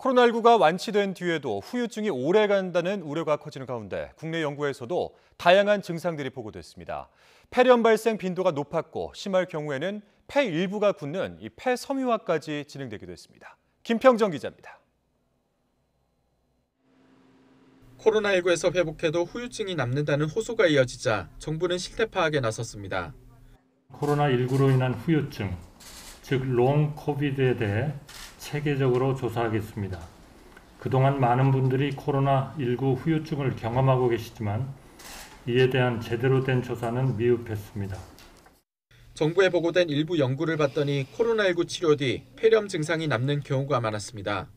코로나19가 완치된 뒤에도 후유증이 오래 간다는 우려가 커지는 가운데 국내 연구에서도 다양한 증상들이 보고됐습니다. 폐렴 발생 빈도가 높았고 심할 경우에는 폐 일부가 굳는 이 폐섬유화까지 진행되기도 했습니다. 김평정 기자입니다. 코로나19에서 회복해도 후유증이 남는다는 호소가 이어지자 정부는 실태 파악에 나섰습니다. 코로나19로 인한 후유증, 즉 롱 코비드에 대해 체계적으로 조사하겠습니다. 그동안 많은 분들이 코로나19 후유증을 경험하고 계시지만 이에 대한 제대로 된 조사는 미흡했습니다. 정부에 보고된 일부 연구를 봤더니 코로나19 치료 뒤 폐렴 증상이 남는 경우가 많았습니다.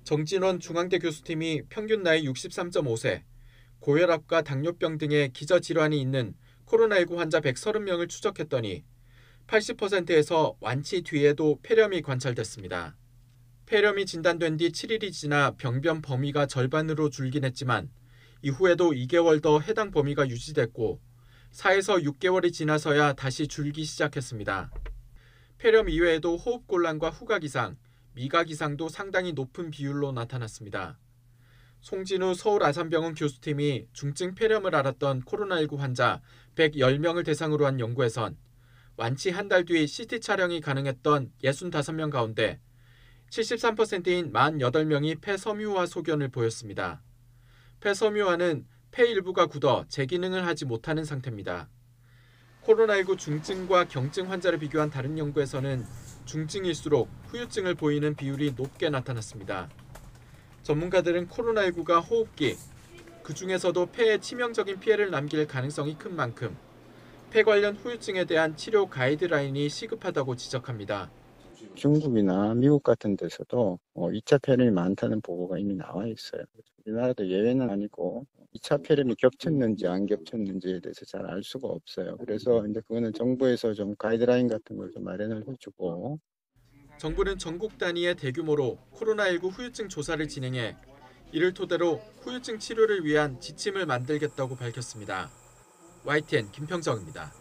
정진원 중앙대 교수팀이 평균 나이 63.5세, 고혈압과 당뇨병 등의 기저질환이 있는 코로나19 환자 130명을 추적했더니 80%에서 완치 뒤에도 폐렴이 관찰됐습니다. 폐렴이 진단된 뒤 7일이 지나 병변 범위가 절반으로 줄긴 했지만 이후에도 2개월 더 해당 범위가 유지됐고 4에서 6개월이 지나서야 다시 줄기 시작했습니다. 폐렴 이외에도 호흡곤란과 후각 이상, 미각 이상도 상당히 높은 비율로 나타났습니다. 송진우 서울아산병원 교수팀이 중증 폐렴을 앓았던 코로나19 환자 110명을 대상으로 한 연구에선 완치 한 달 뒤 CT 촬영이 가능했던 65명 가운데 73%인 48명이 폐섬유화 소견을 보였습니다. 폐섬유화는 폐 일부가 굳어 제기능을 하지 못하는 상태입니다. 코로나19 중증과 경증 환자를 비교한 다른 연구에서는 중증일수록 후유증을 보이는 비율이 높게 나타났습니다. 전문가들은 코로나19가 호흡기, 그중에서도 폐에 치명적인 피해를 남길 가능성이 큰 만큼 폐 관련 후유증에 대한 치료 가이드라인이 시급하다고 지적합니다. 중국이나 미국 같은 데서도 2차 폐렴이 많다는 보고가 이미 나와 있어요. 우리나라도 예외는 아니고 2차 폐렴이 겹쳤는지 안 겹쳤는지에 대해서 잘 알 수가 없어요. 그래서 이제 그거는 정부에서 좀 가이드라인 같은 걸 좀 마련을 해주고. 정부는 전국 단위의 대규모로 코로나19 후유증 조사를 진행해 이를 토대로 후유증 치료를 위한 지침을 만들겠다고 밝혔습니다. YTN 김평정입니다.